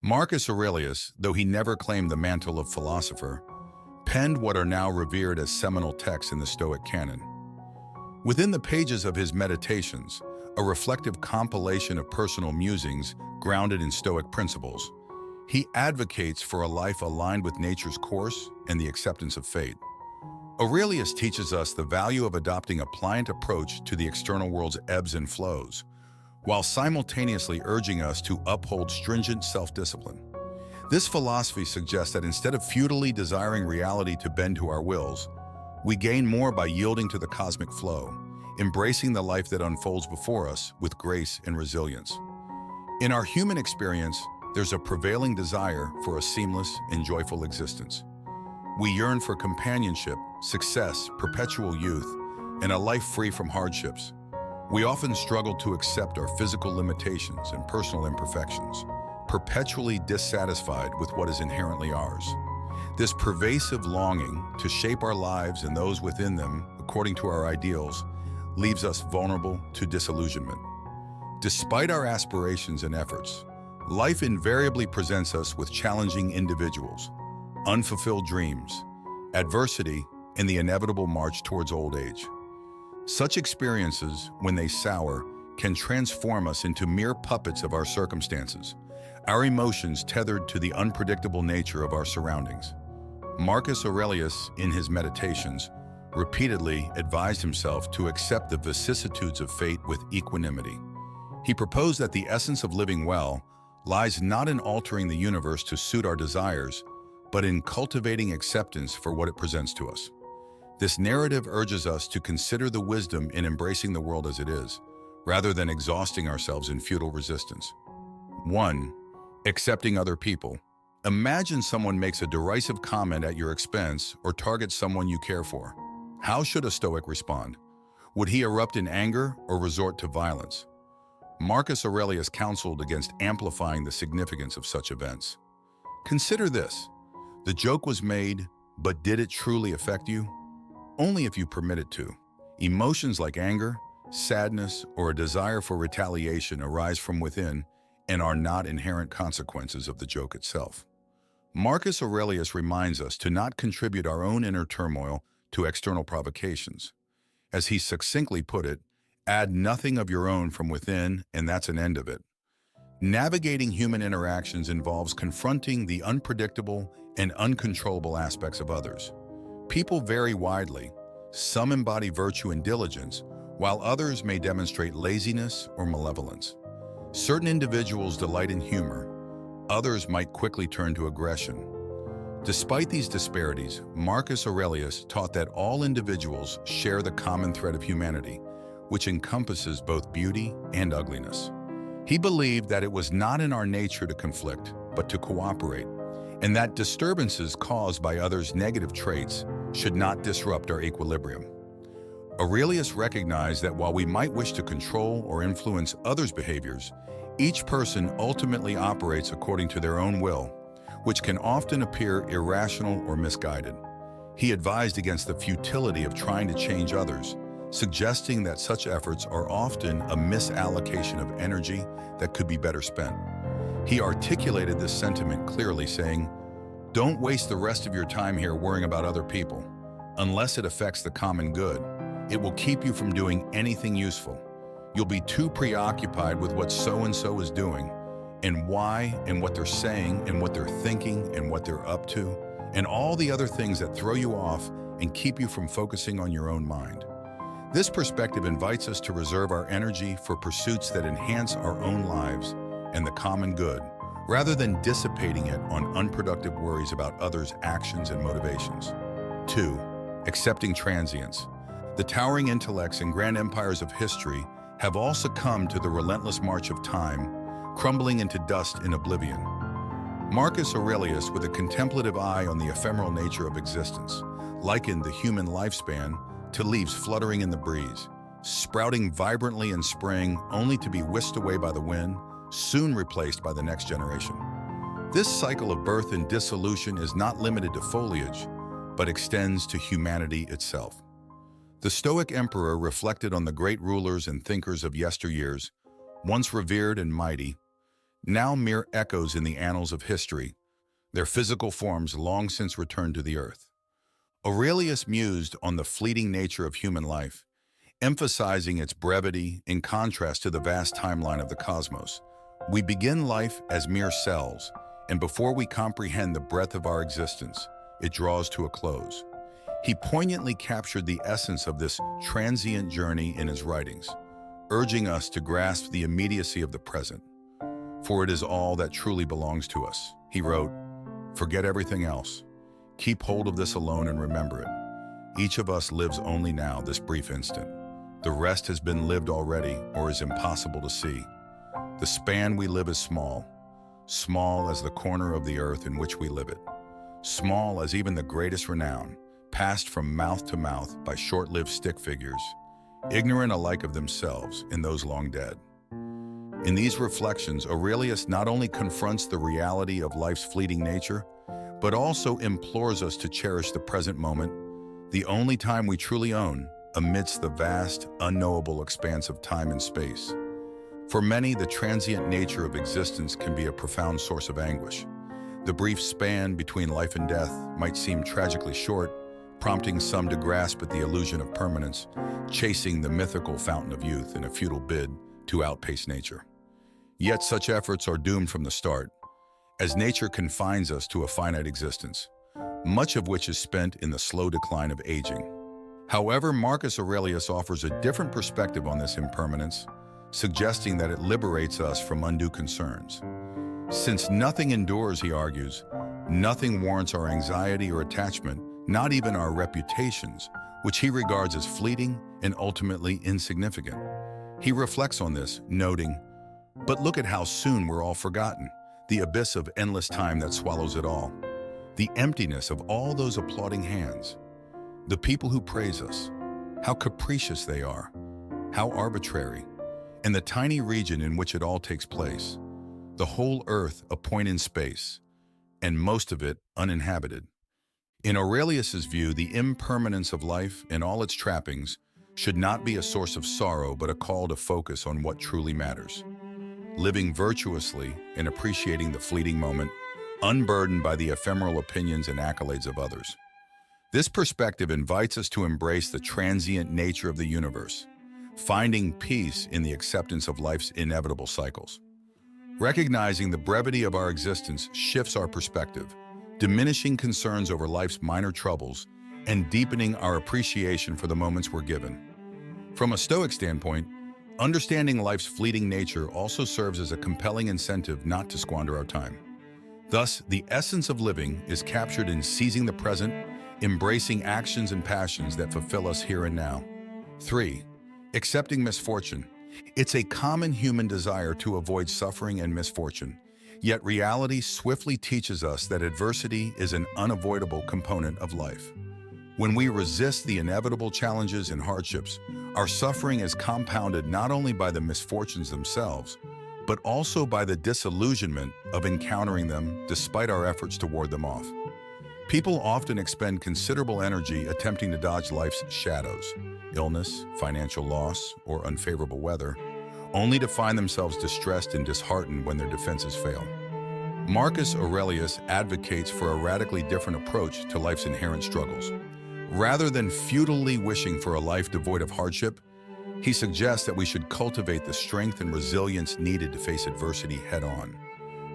Marcus Aurelius, though he never claimed the mantle of philosopher, penned what are now revered as seminal texts in the Stoic canon. Within the pages of his Meditations, a reflective compilation of personal musings grounded in Stoic principles, he advocates for a life aligned with nature's course and the acceptance of fate. Aurelius teaches us the value of adopting a pliant approach to the external world's ebbs and flows, while simultaneously urging us to uphold stringent self-discipline. This philosophy suggests that instead of futilely desiring reality to bend to our wills, we gain more by yielding to the cosmic flow, embracing the life that unfolds before us with grace and resilience. In our human experience, there's a prevailing desire for a seamless and joyful existence. We yearn for companionship, success, perpetual youth, and a life free from hardships. We often struggle to accept our physical limitations and personal imperfections, perpetually dissatisfied with what is inherently ours. This pervasive longing to shape our lives and those within them according to our ideals leaves us vulnerable to disillusionment. Despite our aspirations and efforts, life invariably presents us with challenging individuals, unfulfilled dreams, adversity, and the inevitable march towards old age. Such experiences, when they sour, can transform us into mere puppets of our circumstances, our emotions tethered to the unpredictable nature of our surroundings. Marcus Aurelius, in his Meditations, repeatedly advised himself to accept the vicissitudes of fate with equanimity. He proposed that the essence of living well lies not in altering the universe to suit our desires, but in cultivating acceptance for what it presents to us. This narrative urges us to consider the wisdom in embracing the world as it is, rather than exhausting ourselves in futile resistance. 1. Accepting other people. Imagine someone makes a derisive comment at your expense or targets someone you care for. How should a Stoic respond? Would he erupt in anger or resort to violence? Marcus Aurelius counseled against amplifying the significance of such events. Consider this. The joke was made, but did it truly affect you? Only if you permit it to. Emotions like anger, sadness, or a desire for retaliation arise from within and are not inherent consequences of the joke itself. Marcus Aurelius reminds us to not contribute our own inner turmoil to external provocations. As he succinctly put it, add nothing of your own from within, and that's an end of it. Navigating human interactions involves confronting the unpredictable and uncontrollable aspects of others. People vary widely. Some embody virtue and diligence, while others may demonstrate laziness or malevolence. Certain individuals delight in humor. Others might quickly turn to aggression. Despite these disparities, Marcus Aurelius taught that all individuals share the common thread of humanity, which encompasses both beauty and ugliness. He believed that it was not in our nature to conflict, but to cooperate, and that disturbances caused by others' negative traits should not disrupt our equilibrium. Aurelius recognized that while we might wish to control or influence others' behaviors, each person ultimately operates according to their own will, which can often appear irrational or misguided. He advised against the futility of trying to change others, suggesting that such efforts are often a misallocation of energy that could be better spent. He articulated this sentiment clearly, saying, "Don't waste the rest of your time here worrying about other people. Unless it affects the common good, it will keep you from doing anything useful. You'll be too preoccupied with what so-and-so is doing, and why, and what they're saying, and what they're thinking, and what they're up to, and all the other things that throw you off and keep you from focusing on your own mind." This perspective invites us to reserve our energy for pursuits that enhance our own lives and the common good, rather than dissipating it on unproductive worries about others' actions and motivations. 2. Accepting transience. The towering intellects and grand empires of history have all succumbed to the relentless march of time, crumbling into dust in oblivion. Marcus Aurelius, with a contemplative eye on the ephemeral nature of existence, likened the human lifespan to leaves fluttering in the breeze, sprouting vibrantly in spring only to be whisked away by the wind, soon replaced by the next generation. This cycle of birth and dissolution is not limited to foliage, but extends to humanity itself. The Stoic emperor reflected on the great rulers and thinkers of yesteryears, once revered and mighty, now mere echoes in the annals of history, their physical forms long since returned to the earth. Aurelius mused on the fleeting nature of human life, emphasizing its brevity in contrast to the vast timeline of the cosmos. We begin life as mere cells, and before we comprehend the breadth of our existence, it draws to a close. He poignantly captured the essence of this transient journey in his writings, urging us to grasp the immediacy of the present. For it is all that truly belongs to us. He wrote, "Forget everything else. Keep hold of this alone and remember it. Each of us lives only now, this brief instant. The rest has been lived already or is impossible to see. The span we live is small, small as the corner of the earth in which we live it, small as even the greatest renown, passed from mouth to mouth by short-lived stick figures, ignorant alike of themselves and those long dead." In these reflections, Aurelius not only confronts the reality of life's fleeting nature, but also implores us to cherish the present moment, the only time we truly own, amidst the vast, unknowable expanse of time and space. For many, the transient nature of existence can be a profound source of anguish. The brief span between life and death might seem tragically short, prompting some to grasp at the illusion of permanence, chasing the mythical fountain of youth in a futile bid to outpace nature. Yet such efforts are doomed from the start, as nature confines us to a finite existence, much of which is spent in the slow decline of aging. However, Marcus Aurelius offers a different perspective on this impermanence, suggesting that it liberates us from undue concerns. Since nothing endures, he argues, nothing warrants our anxiety or attachment, not even our reputations, which he regards as fleeting and ultimately insignificant. He reflects on this, noting, "But look at how soon we're all forgotten, the abyss of endless time that swallows it all, the emptiness of all those applauding hands, the people who praise us, how capricious they are, how arbitrary, and the tiny region in which it all takes place, the whole earth a point in space, and most of it uninhabited." In Aurelius's view, the impermanence of life and all its trappings should not be a source of sorrow, but a call to focus on what truly matters. Living virtuously and appreciating the fleeting moment, unburdened by the ephemeral opinions and accolades of others. This perspective invites us to embrace the transient nature of the universe, finding peace in the acceptance of life's inevitable cycles. Recognizing the brevity of our existence shifts our perspective, diminishing concerns over life's minor troubles and deepening our appreciation for the moments we're given. From a Stoic standpoint, understanding life's fleeting nature also serves as a compelling incentive not to squander our time. Thus, the essence of living is captured in seizing the present, embracing actions and passions that fulfill us here and now. 3. Accepting misfortune. It's a common human desire to avoid suffering and misfortune, yet reality swiftly teaches us that adversity is an unavoidable component of life. When we resist the inevitable challenges and hardships, our suffering is compounded not only by the misfortunes themselves, but also by the disillusionment of encountering them despite our efforts to ward them off. People often expend considerable energy attempting to dodge life's shadows, illness, financial loss, or unfavorable weather, only to find themselves distressed and disheartened when their defenses fail. Marcus Aurelius advocates for a radically different approach to life's inherent struggles. Rather than futilely wishing for a life devoid of hardship, he suggests that we should cultivate the strength and resilience needed to face adversity head-on.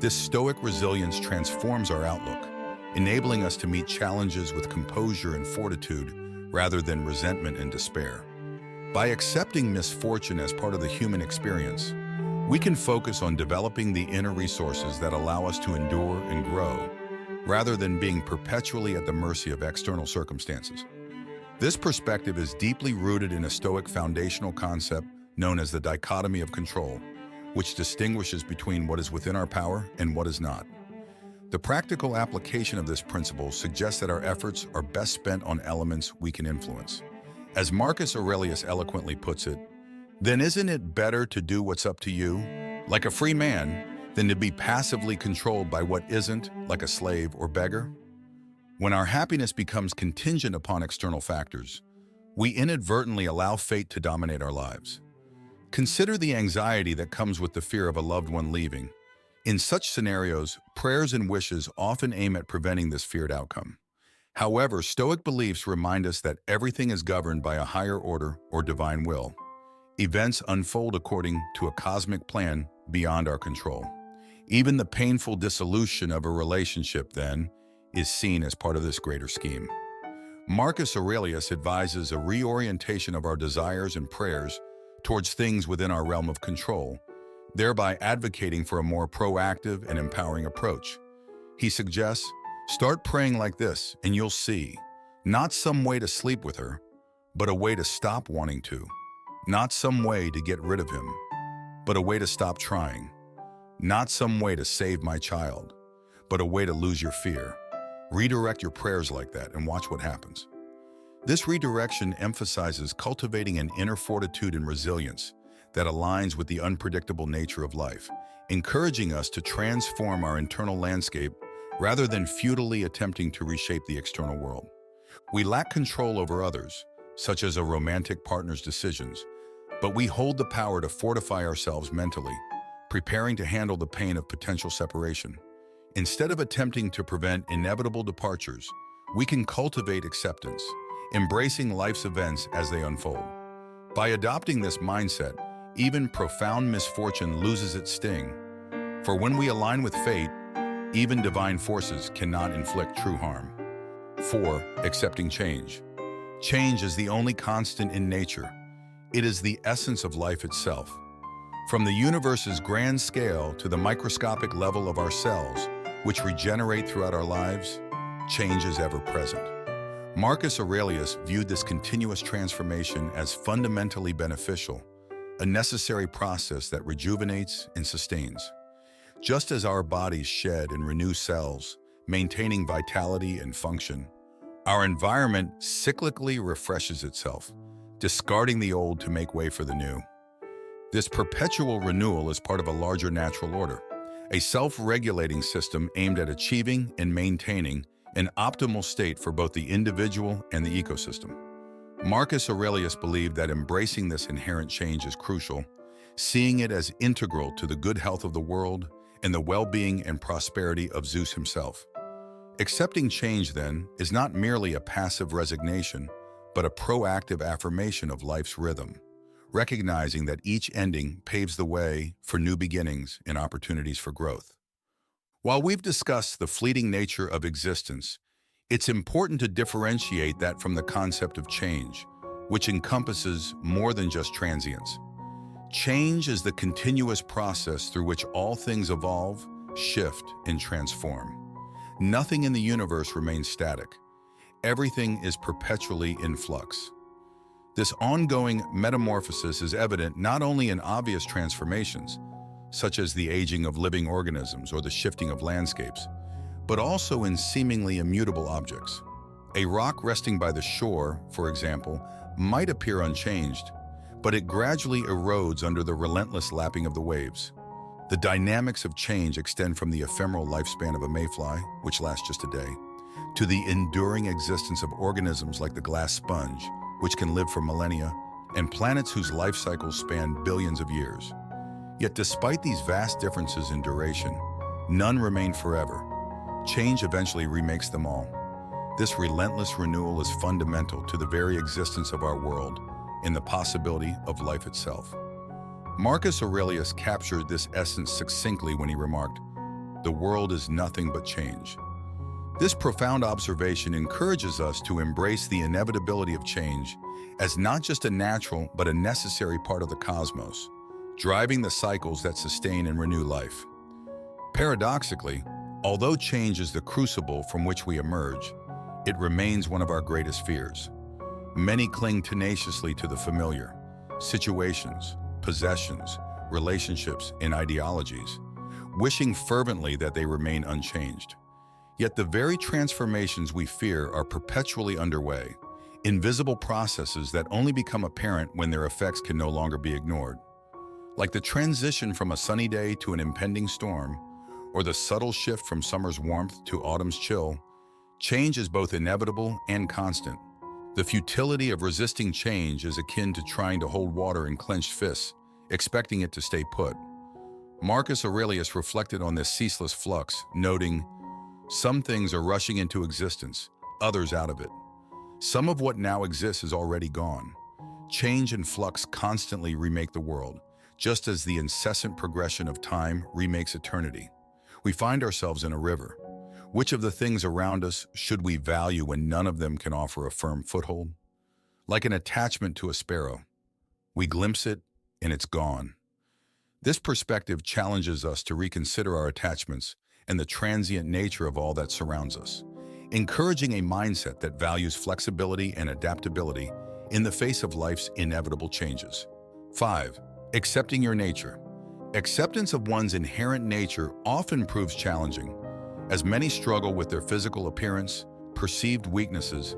This stoic resilience transforms our outlook, enabling us to meet challenges with composure and fortitude rather than resentment and despair. By accepting misfortune as part of the human experience, we can focus on developing the inner resources that allow us to endure and grow, rather than being perpetually at the mercy of external circumstances. This perspective is deeply rooted in a Stoic foundational concept known as the dichotomy of control, which distinguishes between what is within our power and what is not. The practical application of this principle suggests that our efforts are best spent on elements we can influence. As Marcus Aurelius eloquently puts it, "Then isn't it better to do what's up to you, like a free man, than to be passively controlled by what isn't, like a slave or beggar?" When our happiness becomes contingent upon external factors, we inadvertently allow fate to dominate our lives. Consider the anxiety that comes with the fear of a loved one leaving, In such scenarios, prayers and wishes often aim at preventing this feared outcome. However, Stoic beliefs remind us that everything is governed by a higher order or divine will. Events unfold according to a cosmic plan beyond our control. Even the painful dissolution of a relationship, then, is seen as part of this greater scheme. Marcus Aurelius advises a reorientation of our desires and prayers towards things within our realm of control, thereby advocating for a more proactive and empowering approach. He suggests, start praying like this and you'll see, not some way to sleep with her, but a way to stop wanting to. Not some way to get rid of him, but a way to stop trying. Not some way to save my child, but a way to lose your fear. Redirect your prayers like that and watch what happens. This redirection emphasizes cultivating an inner fortitude and resilience that aligns with the unpredictable nature of life, encouraging us to transform our internal landscape rather than futilely attempting to reshape the external world. We lack control over others, such as a romantic partner's decisions, but we hold the power to fortify ourselves mentally, preparing to handle the pain of potential separation. Instead of attempting to prevent inevitable departures, we can cultivate acceptance, embracing life's events as they unfold. By adopting this mindset, even profound misfortune loses its sting. For when we align with fate, even divine forces cannot inflict true harm. 4. Accepting change. Change is the only constant in nature. It is the essence of life itself. From the universe's grand scale to the microscopic level of our cells, which regenerate throughout our lives, change is ever present. Marcus Aurelius viewed this continuous transformation as fundamentally beneficial, a necessary process that rejuvenates and sustains. Just as our bodies shed and renew cells, maintaining vitality and function, our environment cyclically refreshes itself, discarding the old to make way for the new. This perpetual renewal is part of a larger natural order, a self-regulating system aimed at achieving and maintaining an optimal state for both the individual and the ecosystem. Marcus Aurelius believed that embracing this inherent change is crucial, seeing it as integral to the good health of the world and the well-being and prosperity of Zeus himself. Accepting change, then, is not merely a passive resignation, but a proactive affirmation of life's rhythm, recognizing that each ending paves the way for new beginnings and opportunities for growth. While we've discussed the fleeting nature of existence, it's important to differentiate that from the concept of change, which encompasses more than just transience. Change is the continuous process through which all things evolve, shift, and transform. Nothing in the universe remains static. Everything is perpetually in flux. This ongoing metamorphosis is evident not only in obvious transformations, such as the aging of living organisms or the shifting of landscapes, but also in seemingly immutable objects. A rock resting by the shore, for example, might appear unchanged, but it gradually erodes under the relentless lapping of the waves. The dynamics of change extend from the ephemeral lifespan of a mayfly, which lasts just a day, to the enduring existence of organisms like the glass sponge, which can live for millennia, and planets whose life cycles span billions of years. Yet despite these vast differences in duration, none remain forever. Change eventually remakes them all. This relentless renewal is fundamental to the very existence of our world and the possibility of life itself. Marcus Aurelius captured this essence succinctly when he remarked, "The world is nothing but change." This profound observation encourages us to embrace the inevitability of change as not just a natural but a necessary part of the cosmos, driving the cycles that sustain and renew life. Paradoxically, although change is the crucible from which we emerge, it remains one of our greatest fears. Many cling tenaciously to the familiar, situations, possessions, relationships, and ideologies, wishing fervently that they remain unchanged. Yet the very transformations we fear are perpetually underway, invisible processes that only become apparent when their effects can no longer be ignored. Like the transition from a sunny day to an impending storm, or the subtle shift from summer's warmth to autumn's chill, change is both inevitable and constant. The futility of resisting change is akin to trying to hold water in clenched fists, expecting it to stay put. Marcus Aurelius reflected on this ceaseless flux, noting, "Some things are rushing into existence, others out of it. Some of what now exists is already gone. Change and flux constantly remake the world, just as the incessant progression of time remakes eternity. We find ourselves in a river. Which of the things around us should we value when none of them can offer a firm foothold? Like an attachment to a sparrow. We glimpse it, and it's gone." This perspective challenges us to reconsider our attachments and the transient nature of all that surrounds us, encouraging a mindset that values flexibility and adaptability in the face of life's inevitable changes. 5. Accepting your nature. Acceptance of one's inherent nature often proves challenging, as many struggle with their physical appearance, perceived weaknesses,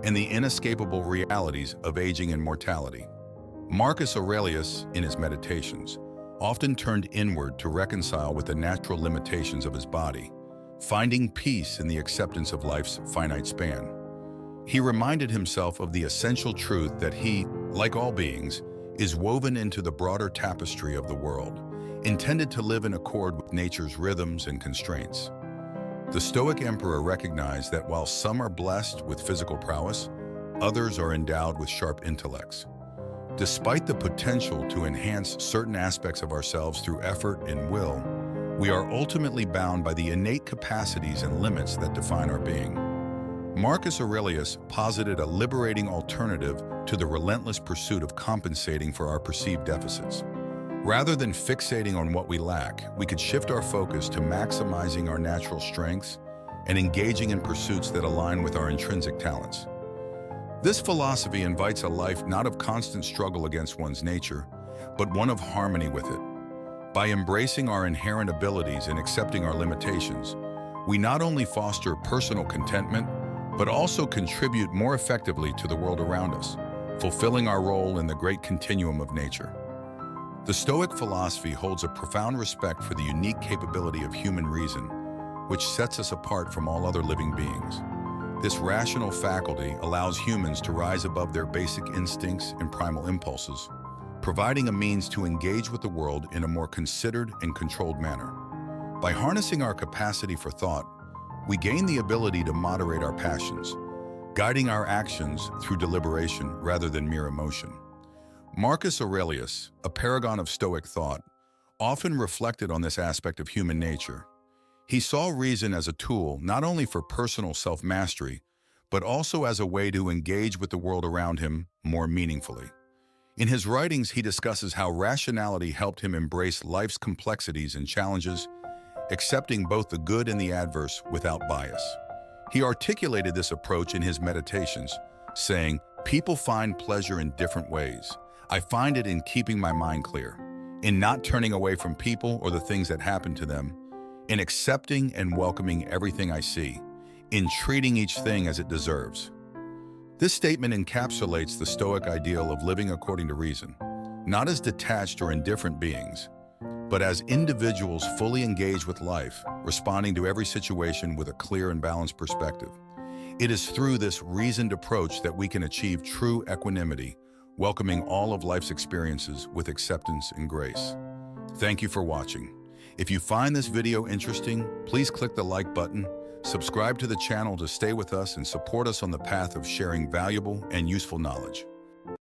and the inescapable realities of aging and mortality. Marcus Aurelius, in his Meditations, often turned inward to reconcile with the natural limitations of his body, finding peace in the acceptance of life's finite span. He reminded himself of the essential truth that he, like all beings, is woven into the broader tapestry of the world, intended to live in accord with nature's rhythms and constraints. The Stoic emperor recognized that while some are blessed with physical prowess, others are endowed with sharp intellects. Despite the potential to enhance certain aspects of ourselves through effort and will, we are ultimately bound by the innate capacities and limits that define our being. Marcus Aurelius posited a liberating alternative to the relentless pursuit of compensating for our perceived deficits. Rather than fixating on what we lack, we could shift our focus to maximizing our natural strengths and engaging in pursuits that align with our intrinsic talents. This philosophy invites a life not of constant struggle against one's nature, but one of harmony with it. By embracing our inherent abilities and accepting our limitations, we not only foster personal contentment, but also contribute more effectively to the world around us, fulfilling our role in the great continuum of nature. The Stoic philosophy holds a profound respect for the unique capability of human reason, which sets us apart from all other living beings. This rational faculty allows humans to rise above their basic instincts and primal impulses, providing a means to engage with the world in a more considered and controlled manner. By harnessing our capacity for thought, we gain the ability to moderate our passions, guiding our actions through deliberation rather than mere emotion. Marcus Aurelius, a paragon of Stoic thought, often reflected on this aspect of human nature. He saw reason as a tool not only for personal self-mastery, but also as a way to engage with the world around him more meaningfully. In his writings, he discusses how rationality helped him embrace life's complexities and challenges, accepting both the good and the adverse without bias. He articulated this approach in his Meditations, saying, "People find pleasure in different ways. I find it in keeping my mind clear, in not turning away from people or the things that happen to them, in accepting and welcoming everything I see, in treating each thing as it deserves." This statement encapsulates the Stoic ideal of living according to reason, not as detached or indifferent beings, but as individuals fully engaged with life, responding to every situation with a clear and balanced perspective. It is through this reasoned approach that we can achieve true equanimity, welcoming all of life's experiences with acceptance and grace. Thank you for watching. If you find this video interesting, please click the like button, subscribe to the channel to stay with us, and support us on the path of sharing valuable and useful knowledge.